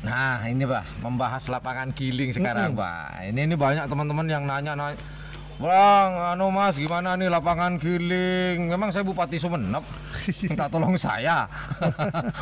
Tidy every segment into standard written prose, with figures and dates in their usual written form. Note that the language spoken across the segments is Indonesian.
Nah ini Pak, membahas lapangan giling sekarang Pak. Ini banyak teman-teman yang nanya, Bang, Mas gimana nih lapangan giling? Memang saya Bupati Sumeneb, minta tolong saya.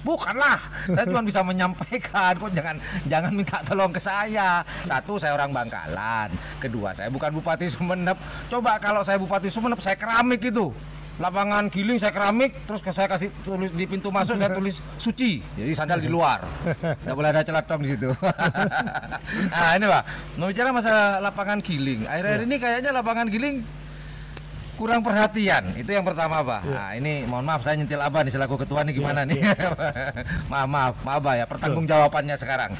Bukanlah, saya cuma bisa menyampaikan, kok jangan minta tolong ke saya. Satu, saya orang Bangkalan. Kedua, saya bukan Bupati Sumeneb. Coba kalau saya Bupati Sumeneb, saya keramik itu. Lapangan giling saya keramik, terus saya kasih tulis di pintu masuk, saya tulis suci, jadi sandal di luar, nggak boleh ada celatong di situ. Nah ini Pak, mau bicara masalah lapangan giling. Akhir-akhir ini kayaknya lapangan giling kurang perhatian, itu yang pertama Pak. Nah ini mohon maaf saya nyentil Abah nih selaku ketua nih gimana nih? maaf Abah ya, pertanggung jawabannya sekarang.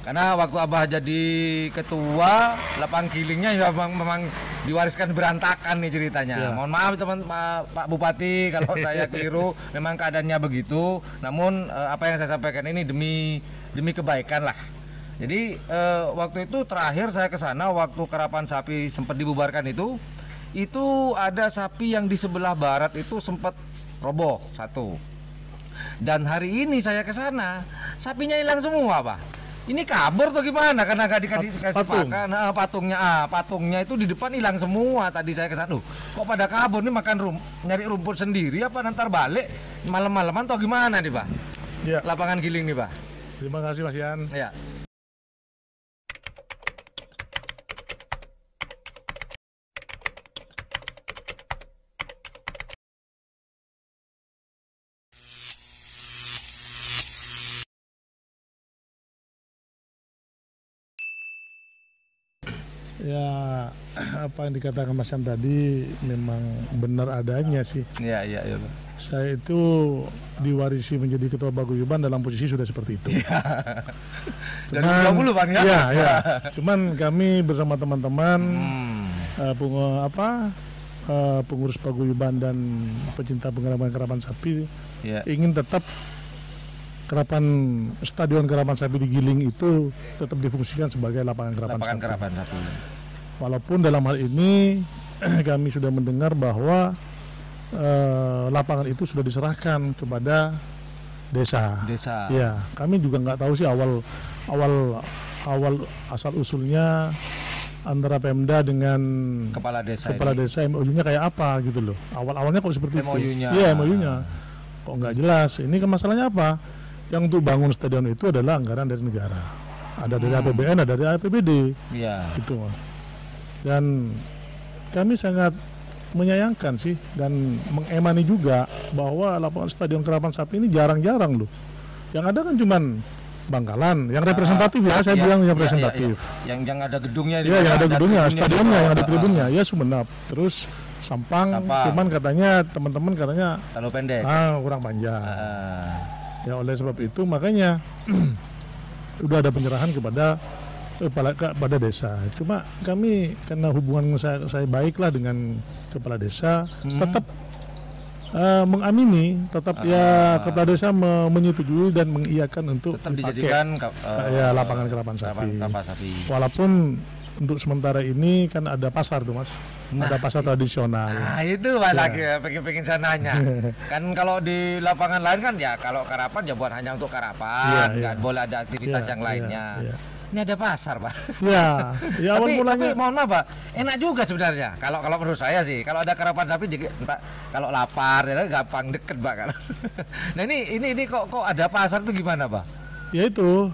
Karena waktu Abah jadi ketua, lapangan gilingnya ya memang diwariskan berantakan nih ceritanya. Mohon maaf teman Pak Bupati kalau saya keliru, memang keadaannya begitu. Namun apa yang saya sampaikan ini demi kebaikan lah. Jadi waktu itu terakhir saya ke sana waktu karapan sapi sempat dibubarkan itu ada sapi yang di sebelah barat itu sempat roboh satu. Dan hari ini saya ke sana, sapinya hilang semua Pak. Ini kabur tuh gimana? Karena nggak dikasih pakan. Patungnya itu di depan hilang semua. Tadi saya kesana, kok pada kabur nih nyari rumput sendiri apa nanti balik malam-malaman atau gimana nih Pak? Ya. Lapangan giling nih Pak. Terima kasih Mas Yan. Ya. Ya, apa yang dikatakan Mas Yan tadi memang benar adanya sih. Iya Pak. Saya itu diwarisi menjadi ketua paguyuban dalam posisi sudah seperti itu. Dari 20 Bang ya? Iya. Cuman kami bersama teman-teman pengurus paguyuban dan pecinta kerapan sapi ingin tetap stadion kerapan sapi di Giling itu tetap difungsikan sebagai lapangan kerapan sapi. Walaupun dalam hal ini kami sudah mendengar bahwa lapangan itu sudah diserahkan kepada desa. Ya, kami juga nggak tahu sih awal asal usulnya antara Pemda dengan kepala desa MOU-nya kayak apa gitu loh. Awalnya kok seperti MOU-nya. itu. Iya, MOU-nya. Kok nggak jelas. Ini kan masalahnya apa? Yang untuk bangun stadion itu adalah anggaran dari negara. Ada dari APBN, ada dari APBD. Iya. Gitu. Dan kami sangat menyayangkan sih dan mengemani juga bahwa lapangan stadion kerapan sapi ini jarang-jarang loh. Yang ada kan cuman Bangkalan, yang representatif saya bilang yang representatif. Yang ada gedungnya. Iya, yang ada gedungnya, stadionnya, yang ada tribunnya. Ya Sumeneb. Terus Sampang. Cuman katanya teman-teman katanya terlalu pendek. Kurang panjang. Ya oleh sebab itu makanya udah ada penyerahan kepada desa. Cuma kami karena hubungan saya baiklah dengan kepala desa, tetap mengamini, kepala desa menyetujui dan mengiyakan untuk tetap dijadikan lapangan kerapan sapi. Walaupun untuk sementara ini kan ada pasar tuh Mas, ada pasar tradisional. Nah itu lagi pengen saya nanya. Kan kalau di lapangan lain kan ya kalau karapan ya buat hanya untuk karapan, nggak boleh ada aktivitas yang lainnya. Ini ada pasar Pak. Ya awal mulanya. Tapi mohon maaf Pak, enak juga sebenarnya. Kalau menurut saya sih, kalau ada karapan sapi, kalau lapar, ya gampang deket Pak. Nah ini kok ada pasar tuh gimana Pak? Ya itu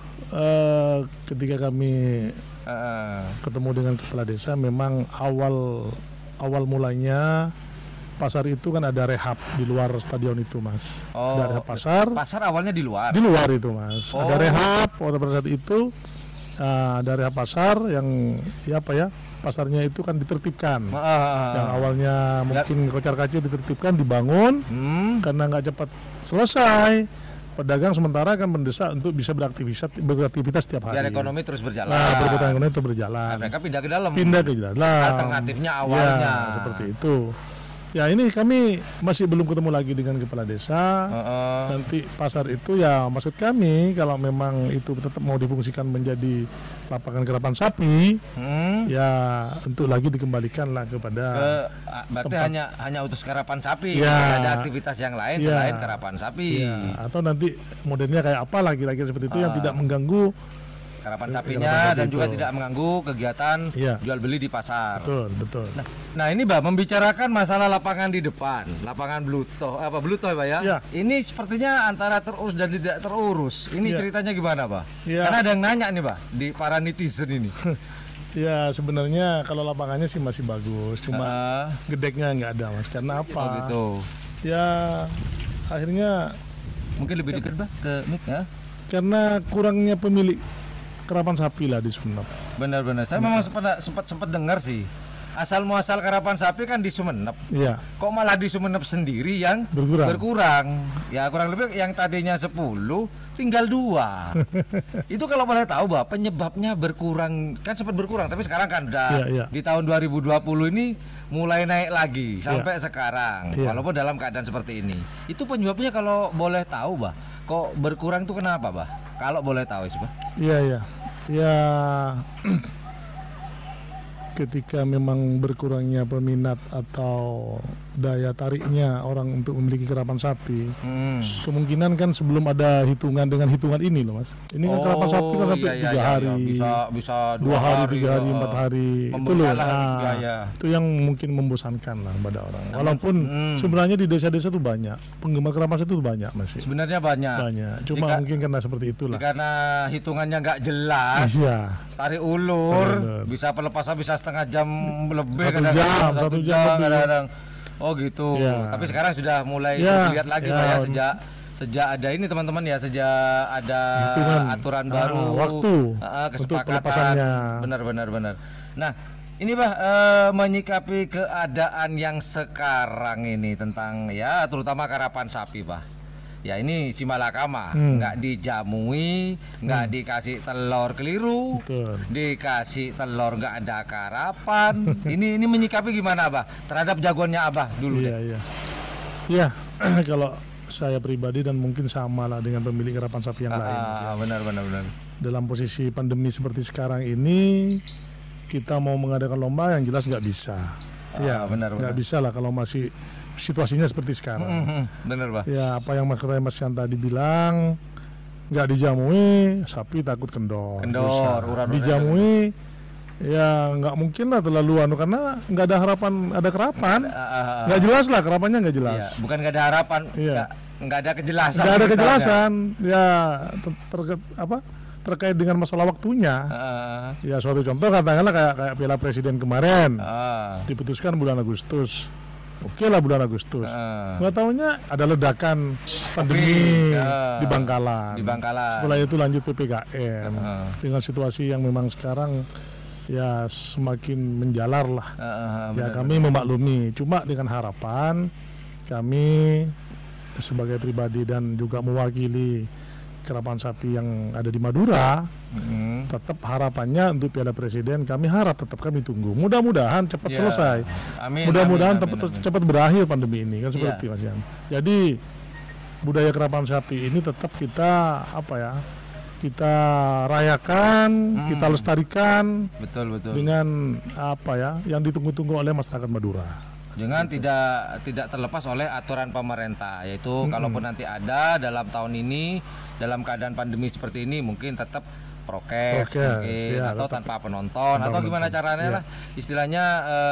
ketika kami ketemu dengan kepala desa, memang awal mulanya pasar itu kan ada rehab di luar stadion itu Mas. Ada rehab pasar. Pasar awalnya di luar. Di luar itu Mas. Ada rehab pada saat itu. Dari pasar yang pasarnya itu kan ditertibkan. Yang awalnya mungkin kocar-kacir ditertibkan, dibangun karena nggak cepat selesai. Pedagang sementara kan mendesak untuk bisa beraktivitas setiap hari. Biar ekonomi terus berjalan. Perputaran ekonomi terus berjalan. Mereka pindah ke dalam. Pindah ke dalam. Alternatifnya awalnya. Seperti itu. Ya ini kami masih belum ketemu lagi dengan kepala desa. Nanti pasar itu ya maksud kami kalau memang itu tetap mau difungsikan menjadi lapangan karapan sapi, ya untuk lagi dikembalikan lah kepada berarti hanya utus karapan sapi, ya, tidak ada aktivitas yang lain ya, selain karapan sapi. Ya, atau nanti modelnya kayak apa lah kira-kira seperti itu yang tidak mengganggu karapan sapinya dan itu juga tidak mengganggu kegiatan ya, jual beli di pasar. Betul. Nah ini Mbak membicarakan masalah lapangan di depan, lapangan Bluetoh ya Pak ya? Ya. Ini sepertinya antara terurus dan tidak terurus. Ini ya, ceritanya gimana Pak? Ya. Karena ada yang nanya nih Pak di para netizen ini. Ya sebenarnya kalau lapangannya sih masih bagus, cuma gedeknya nggak ada Mas. Karena apa? Oh gitu. Ya akhirnya mungkin lebih dekat Pak ke mic ya? Karena kurangnya pemilik karapan sapi lah di Sumeneb. Benar-benar. Saya memang sempat dengar sih. Asal muasal karapan sapi kan di Sumeneb. Iya. Kok malah di Sumeneb sendiri yang berkurang? Ya kurang lebih yang tadinya 10 tinggal 2. Itu kalau boleh tahu Pak, penyebabnya berkurang kan sempat berkurang tapi sekarang kan udah di tahun 2020 ini mulai naik lagi sampai sekarang. Walaupun dalam keadaan seperti ini. Itu penyebabnya kalau boleh tahu Pak, kok berkurang itu kenapa Pak? Kalau boleh tahu sih Pak. Iya. Ya ketika memang berkurangnya peminat atau daya tariknya orang untuk memiliki karapan sapi, kemungkinan kan sebelum ada hitungan dengan hitungan ini loh Mas. Ini kan karapan sapi kan sampai 3 hari, bisa 2 hari, 3 hari, 4 hari, itu loh. Itu yang mungkin membosankan lah pada orang. Walaupun sebenarnya di desa-desa itu banyak penggemar karapan sapi itu banyak masih. Sebenarnya banyak. Cuma mungkin karena seperti itulah. Karena hitungannya nggak jelas. Iya. Tarik ulur, bisa pelepasan bisa setengah jam lebih, satu jam kadang-kadang. Oh gitu. Ya. Tapi sekarang sudah mulai terlihat lagi Pak ya sejak ada ini teman-teman ya, sejak ada aturan baru, waktu kesepakatan. Benar. Nah ini Pak menyikapi keadaan yang sekarang ini tentang ya terutama karapan sapi Pak. Ya ini si malakama, nggak dijamui, nggak dikasih telur keliru, dikasih telur nggak ada karapan. Ini menyikapi gimana Abah terhadap jagoannya Abah dulu? Iya, kalau saya pribadi dan mungkin sama lah dengan pemilik karapan sapi yang lain. Benar. Dalam posisi pandemi seperti sekarang ini, kita mau mengadakan lomba yang jelas nggak bisa. Benar. Nggak bisa lah kalau masih situasinya seperti sekarang. Bener Pak. Ya apa yang Mas Yan tadi bilang, nggak dijamui sapi takut kendor. Dijamui ya nggak mungkin lah terlalu karena nggak ada harapan ada kerapan. Nggak jelas lah kerapannya nggak jelas. Iya, bukan nggak ada harapan, nggak ada kejelasan. Nggak ada kejelasan. Ya terkait dengan masalah waktunya. Ya suatu contoh katakanlah kayak Piala Presiden kemarin diputuskan bulan Agustus. Oke lah bulan Agustus. Nggak tahunya ada ledakan pandemi di Bangkalan. Setelah itu lanjut PPKM. Dengan situasi yang memang sekarang ya semakin menjalar lah. Kami memaklumi. Cuma dengan harapan kami sebagai pribadi dan juga mewakili karapan sapi yang ada di Madura, tetap harapannya untuk Piala Presiden kami harap tetap kami tunggu. Mudah-mudahan cepat selesai. Mudah-mudahan cepat berakhir pandemi ini kan seperti Mas Yan. Jadi budaya karapan sapi ini tetap kita kita rayakan, kita lestarikan. Betul. Dengan yang ditunggu-tunggu oleh masyarakat Madura. Jangan tidak terlepas oleh aturan pemerintah, yaitu kalaupun nanti ada dalam tahun ini dalam keadaan pandemi seperti ini mungkin tetap prokes mungkin, atau tanpa penonton atau gimana caranya lah istilahnya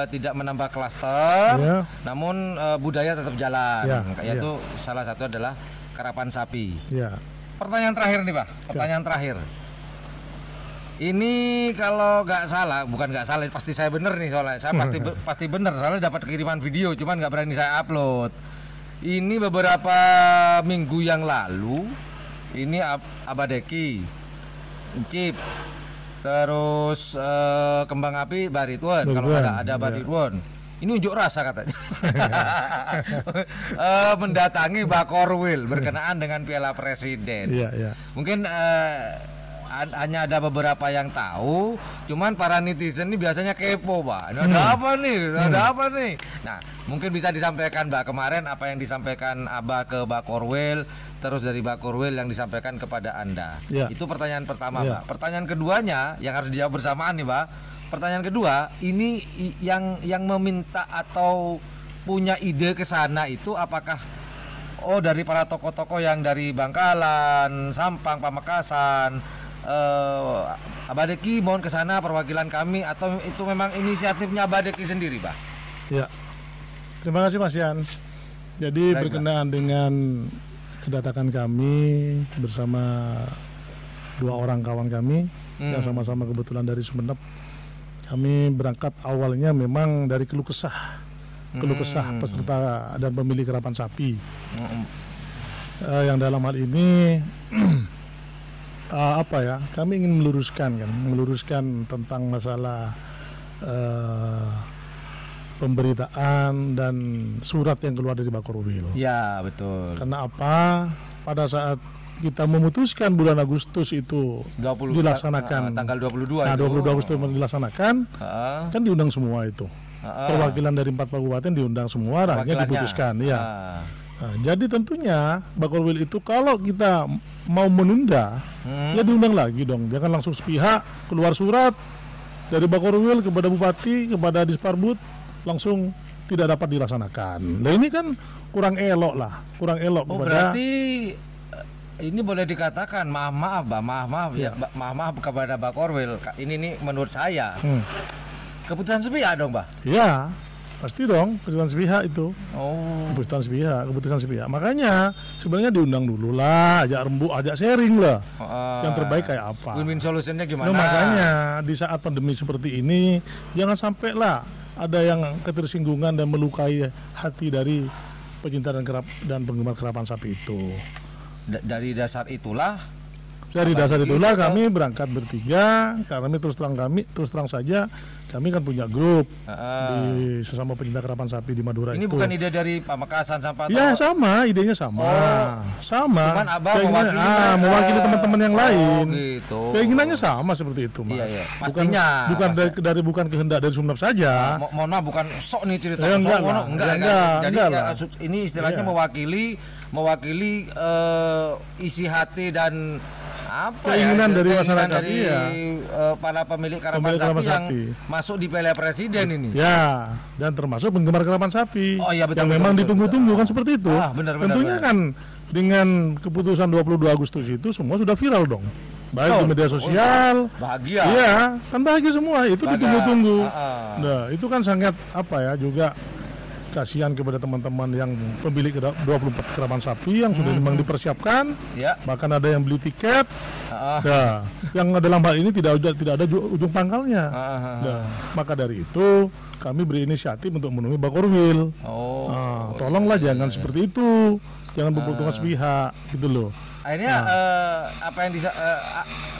tidak menambah klaster, namun budaya tetap jalan, yaitu salah satu adalah karapan sapi. Pertanyaan terakhir nih Pak, terakhir. Ini kalau nggak salah, bukan nggak salah, pasti saya bener nih soalnya. Saya pasti bener, soalnya dapat kiriman video, cuman nggak berani saya upload. Ini beberapa minggu yang lalu, ini Abadeki, Encip, terus Kembang Api Baritwon, kalau ada Baritwon. Ini unjuk rasa katanya. Mendatangi Bakorwil berkenaan dengan Piala Presiden. Mungkin hanya ada beberapa yang tahu, cuman para netizen ini biasanya kepo, Pak. Ada apa nih? Ada apa nih? Nah, mungkin bisa disampaikan, Mbak, kemarin apa yang disampaikan Abah ke Mbak Korwil, terus dari Mbak Korwil yang disampaikan kepada Anda. Ya. Itu pertanyaan pertama, Ya. Mbak. Pertanyaan keduanya yang harus dijawab bersamaan nih, Mbak. Pertanyaan kedua, ini yang meminta atau punya ide ke sana itu apakah dari para tokoh-tokoh yang dari Bangkalan, Sampang, Pamekasan, Abah Deki mohon ke sana perwakilan kami, atau itu memang inisiatifnya Abah Deki sendiri, Pak? Ya. Terima kasih Mas Yan. Jadi Baik, berkenaan dengan kedatangan kami bersama 2 orang kawan kami yang sama-sama kebetulan dari Sumeneb. Kami berangkat awalnya memang dari keluh kesah peserta dan pemilik kerapan sapi. Yang dalam hal ini kami ingin meluruskan tentang masalah pemberitaan dan surat yang keluar dari Mbak Korwil. Ya, betul. Karena apa? Pada saat kita memutuskan bulan Agustus itu 20 dilaksanakan, tanggal 22 nah, itu. 22 Agustus dilaksanakan, kan diundang semua itu. Perwakilan dari 4 kabupaten diundang semua, akhirnya diputuskan. Ya. Nah, jadi tentunya Mbak Korwil itu kalau kita mau menunda, ya diundang lagi dong. Jangan langsung sepihak keluar surat dari Mbak Korwil kepada Bupati, kepada Disparbud, langsung tidak dapat dilaksanakan. Nah ini kan kurang elok kepada. Berarti ini boleh dikatakan maaf Ya. maaf kepada Mbak Korwil. Ini nih menurut saya keputusan sepihak dong, Mbak? Ya, pasti dong keputusan sepihak itu. Oh. Keputusan sepihak. Makanya sebenarnya diundang dulu lah, ajak rembuk, ajak sharing lah. Yang terbaik kayak apa? Win-win solutionnya gimana? Nah, makanya di saat pandemi seperti ini jangan sampai lah ada yang ketersinggungan dan melukai hati dari pecinta dan penggemar kerapan sapi itu. Dari dasar itulah kami berangkat bertiga, karena terus terang saja kami kan punya grup di sesama pecinta kerapan sapi di Madura. Ini itu. bukan ide dari Pamekasan sampai Ya sama, idenya sama. Sama. Cuman Abah mewakili teman-teman yang lain. Gitu. Keinginannya sama seperti itu, Mas. Iya. Pastinya. Bukan kehendak dari Sumeneb saja. Mohon maaf, bukan sok nih cerita. Enggak. Jadi lah. ini istilahnya mewakili isi hati dan keinginan dari masyarakat, dari para pemilik kerapan sapi yang masuk di Piala Presiden ini. Ya, dan termasuk penggemar kerapan sapi. Oh iya, betul, yang memang ditunggu-tunggu kan seperti itu. Tentunya kan dengan keputusan 22 Agustus itu semua sudah viral dong. Baik di media sosial. Bahagia. Iya, kan bahagia semua. Itu ditunggu-tunggu. Nah, itu kan sangat juga kasihan kepada teman-teman yang pemilik 24 kerapan sapi yang sudah memang dipersiapkan, bahkan ada yang beli tiket, yang dalam hal ini tidak ada ujung pangkalnya. Maka dari itu kami berinisiatif untuk menemui Mbak Korwil. Tolonglah jangan seperti itu, jangan berperuntungan sepihak, gitu loh. Akhirnya apa yang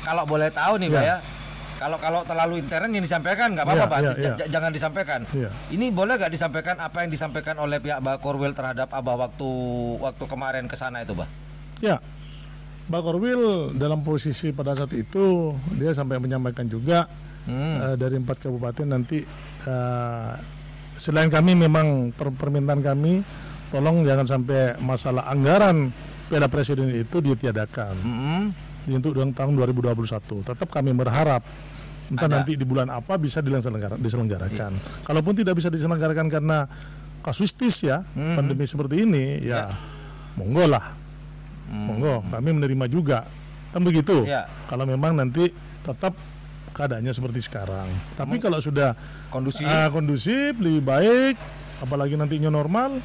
kalau boleh tahu nih, Pak ya. Kalau terlalu intern yang disampaikan nggak apa-apa, Pak. Jangan disampaikan. Ini boleh nggak disampaikan apa yang disampaikan oleh pihak Mbak Korwil terhadap Abah waktu kemarin ke sana itu, Pak? Ya, Mbak Korwil dalam posisi pada saat itu dia sampai menyampaikan juga dari 4 kabupaten nanti selain kami memang permintaan kami, tolong jangan sampai masalah anggaran Piala Presiden itu ditiadakan. Untuk tahun 2021. Tetap kami berharap nanti di bulan apa bisa diselenggarakan. Kalaupun tidak bisa diselenggarakan karena kasuistis pandemi seperti ini, monggo lah. Monggo, kami menerima juga. Kan begitu. Kalau memang nanti tetap keadaannya seperti sekarang. Tapi kalau sudah kondusif, lebih baik, apalagi nantinya normal,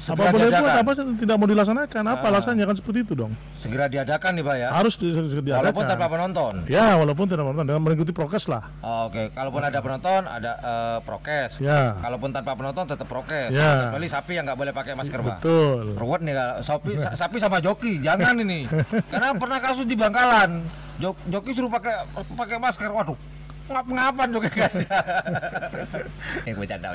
apa boleh buat, apa tidak mau dilaksanakan, apa alasannya, kan seperti itu dong. Segera diadakan nih, Pak ya. Harus diadakan. Walaupun tanpa penonton. Ya, walaupun tanpa penonton, dengan mengikuti prokes lah. Oke, kalaupun ada penonton ada prokes. Kalaupun tanpa penonton tetap prokes. Kecuali sapi yang nggak boleh pakai masker, Pak. Betul. Ruwet nih sapi sama joki, jangan ini. Karena pernah kasus di Bangkalan, joki suruh pakai masker, waduh. ngap-ngapan juga kasih. Bercanda.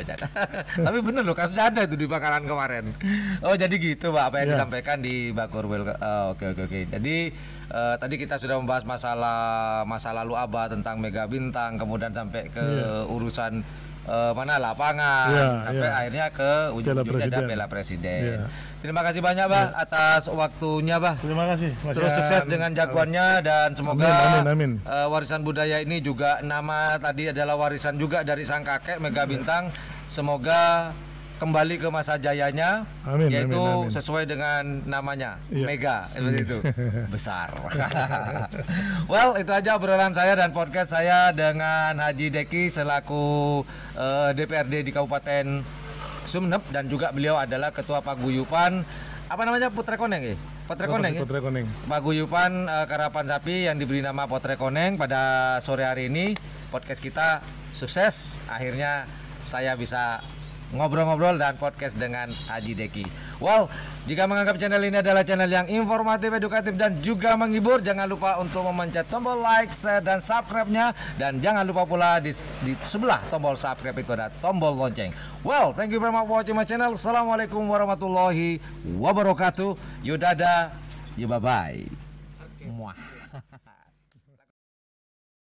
Tapi bener loh, kasus ada itu di Bakaran kemarin. Oh jadi gitu Pak, apa yang disampaikan di Bakur Wel. Oke. Jadi tadi kita sudah membahas masa lalu Abah tentang Mega Bintang, kemudian sampai ke urusan lapangan, sampai akhirnya ke ujung-ujungnya ada Piala Presiden. Terima kasih banyak Bah atas waktunya Bah. Terima kasih. Terus sukses dengan jagoannya dan semoga amin. Warisan budaya ini juga, nama tadi adalah warisan juga dari sang kakek Mega Bintang. Semoga kembali ke masa jayanya, yaitu sesuai dengan namanya Mega, seperti itu besar. Well, itu aja obrolan saya dan podcast saya dengan Haji Deki selaku DPRD di Kabupaten Sumeneb, dan juga beliau adalah Ketua Paguyupan Potrekoneng Paguyupan Karapan Sapi yang diberi nama Potrekoneng. Pada sore hari ini podcast kita sukses, akhirnya saya bisa ngobrol-ngobrol dan podcast dengan Haji Deki. Well, jika menganggap channel ini adalah channel yang informatif, edukatif, dan juga menghibur, jangan lupa untuk memencet tombol like, share, dan subscribe-nya. Dan jangan lupa pula di sebelah tombol subscribe itu ada tombol lonceng. Well, thank you very much for watching my channel. Assalamualaikum warahmatullahi wabarakatuh. Yudada, bye-bye.